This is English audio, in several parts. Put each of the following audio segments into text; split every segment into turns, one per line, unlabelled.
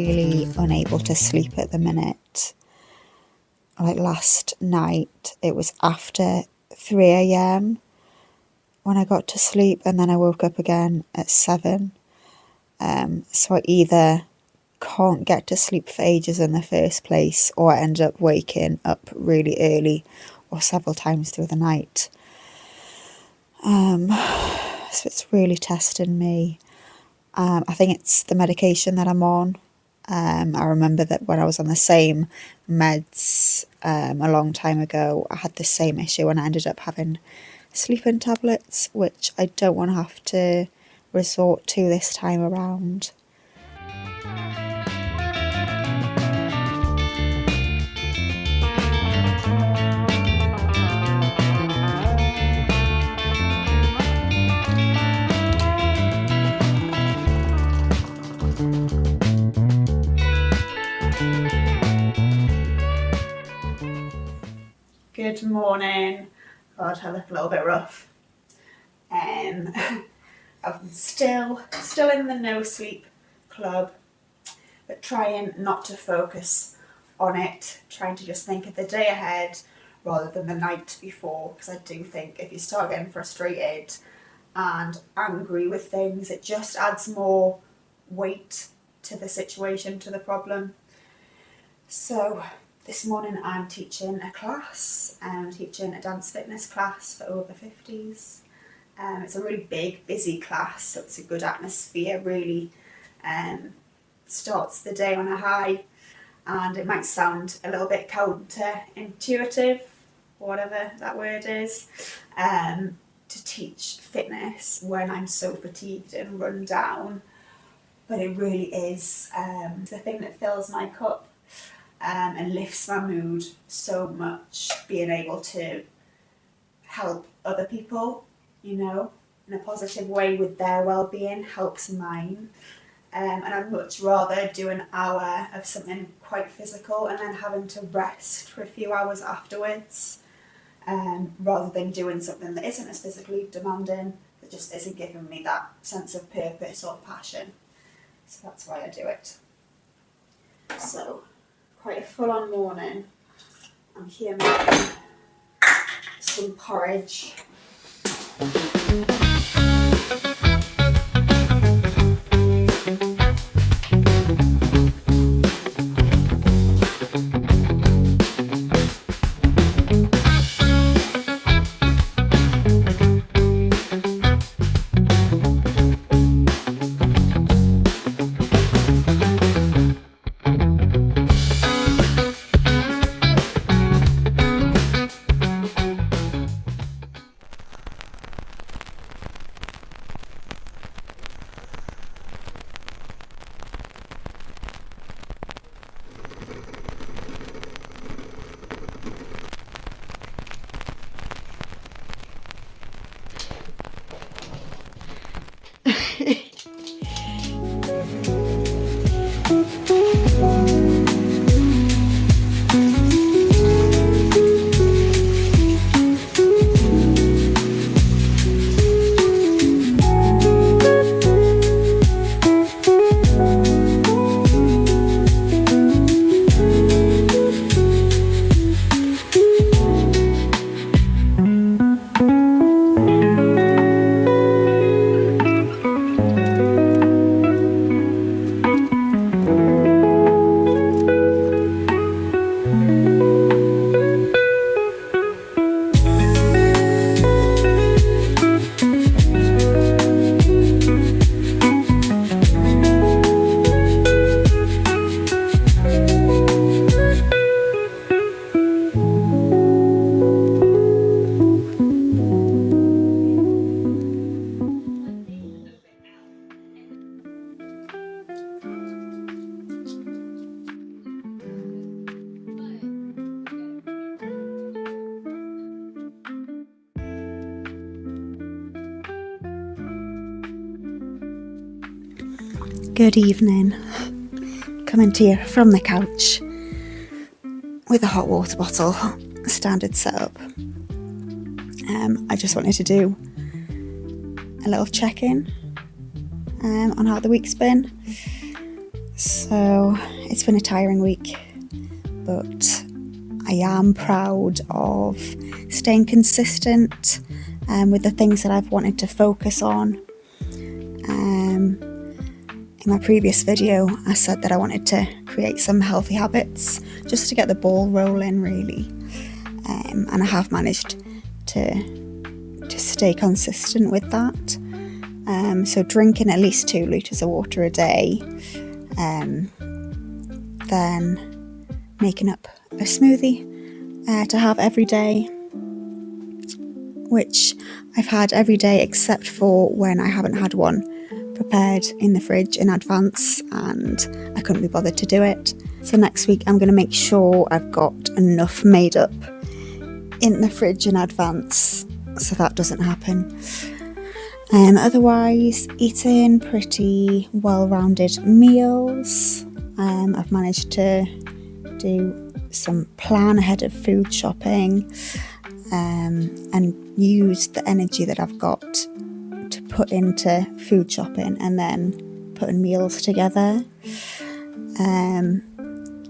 really unable to sleep at the minute. Like last night, it was after 3 a.m. when I got to sleep, and then I woke up again at 7. So I either can't get to sleep for ages in the first place, or I end up waking up really early or several times through the night. So it's really testing me. I think it's the medication that I'm on. I remember that when I was on the same meds a long time ago, I had the same issue and I ended up having sleeping tablets, which I don't want to have to resort to this time around. Good morning. God, I look a little bit rough. I'm still in the no sleep club, but trying not to focus on it, trying to just think of the day ahead rather than the night before, because I do think if you start getting frustrated and angry with things, it just adds more weight to the situation, to the problem. So this morning I'm teaching a class. I'm teaching a dance fitness class for over 50s. It's a really big, busy class, so it's a good atmosphere, really starts the day on a high, and it might sound a little bit counterintuitive, whatever that word is, to teach fitness when I'm so fatigued and run down, but it really is the thing that fills my cup. And lifts my mood so much, being able to help other people, in a positive way with their well-being helps mine. And I'd much rather do an hour of something quite physical and then having to rest for a few hours afterwards, rather than doing something that isn't as physically demanding, that just isn't giving me that sense of purpose or passion. So that's why I do it. So quite a full-on morning. I'm here making some porridge. Good evening. Coming to you from the couch with a hot water bottle, standard setup. I just wanted to do a little check-in on how the week's been. So it's been a tiring week, but I am proud of staying consistent with the things that I've wanted to focus on. In my previous video, I said that I wanted to create some healthy habits just to get the ball rolling, really. And I have managed to stay consistent with that. So drinking at least 2 litres of water a day, then making up a smoothie to have every day, which I've had every day except for when I haven't had one prepared in the fridge in advance and I couldn't be bothered to do it. So next week I'm going to make sure I've got enough made up in the fridge in advance so that doesn't happen. Otherwise, eating pretty well-rounded meals. I've managed to do some plan ahead of food shopping and use the energy that I've got to put into food shopping and then putting meals together,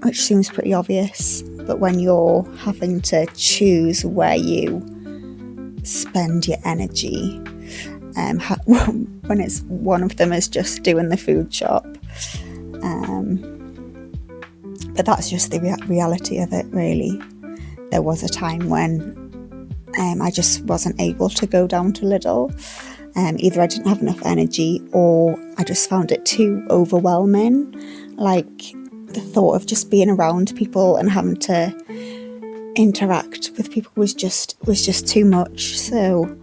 which seems pretty obvious, but when you're having to choose where you spend your energy, when it's one of them is just doing the food shop, but that's just the reality of it, really. There was a time when I just wasn't able to go down to Lidl. Either I didn't have enough energy or I just found it too overwhelming. Like the thought of just being around people and having to interact with people was just too much. So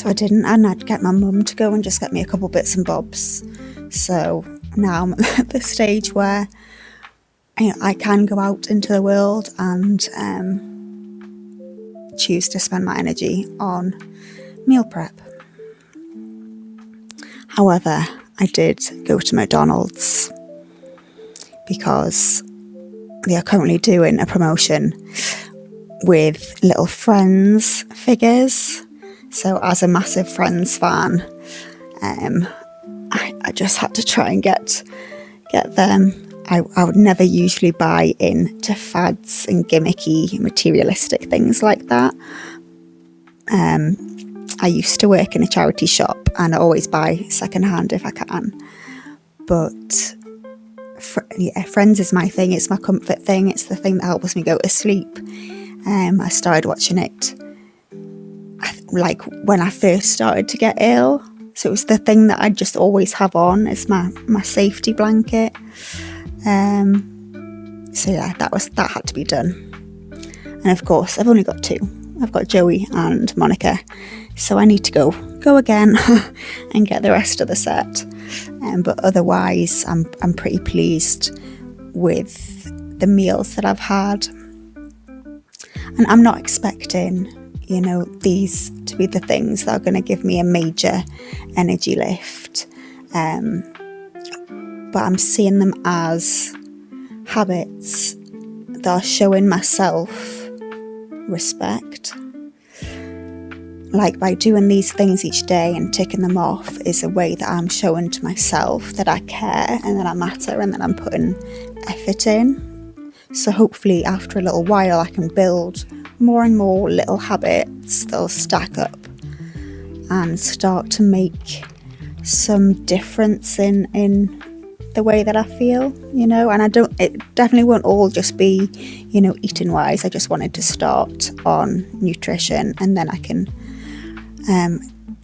I didn't, and I'd get my mum to go and just get me a couple bits and bobs. So now I'm at the stage where I can go out into the world and choose to spend my energy on meal prep. However, I did go to McDonald's because they are currently doing a promotion with little Friends figures. So as a massive Friends fan, I just had to try and get them. I would never usually buy into fads and gimmicky materialistic things like that. I used to work in a charity shop and I always buy secondhand if I can. But Friends is my thing. It's my comfort thing. It's the thing that helps me go to sleep. I started watching it like when I first started to get ill. So it was the thing that I just always have on. It's my safety blanket. So yeah, that had to be done. And of course, I've only got 2. I've got Joey and Monica. So I need to go again and get the rest of the set. But otherwise, I'm pretty pleased with the meals that I've had. And I'm not expecting, these to be the things that are going to give me a major energy lift. But I'm seeing them as habits that are showing myself respect. Like by doing these things each day and ticking them off is a way that I'm showing to myself that I care and that I matter and that I'm putting effort in. So hopefully after a little while I can build more and more little habits that'll stack up and start to make some difference in the way that I feel, and it definitely won't all just be, eating wise. I just wanted to start on nutrition and then I can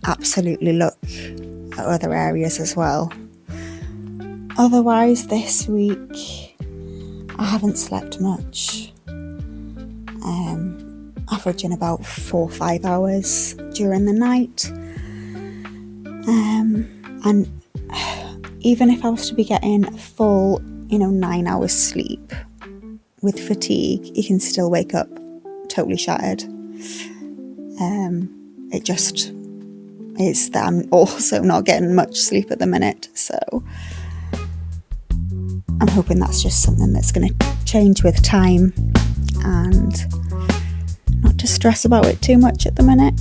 absolutely look at other areas as well. Otherwise, this week I haven't slept much, averaging about 4 or 5 hours during the night, and even if I was to be getting a full 9 hours sleep with fatigue, you can still wake up totally shattered. It just is that I'm also not getting much sleep at the minute, so I'm hoping that's just something that's going to change with time and not to stress about it too much at the minute.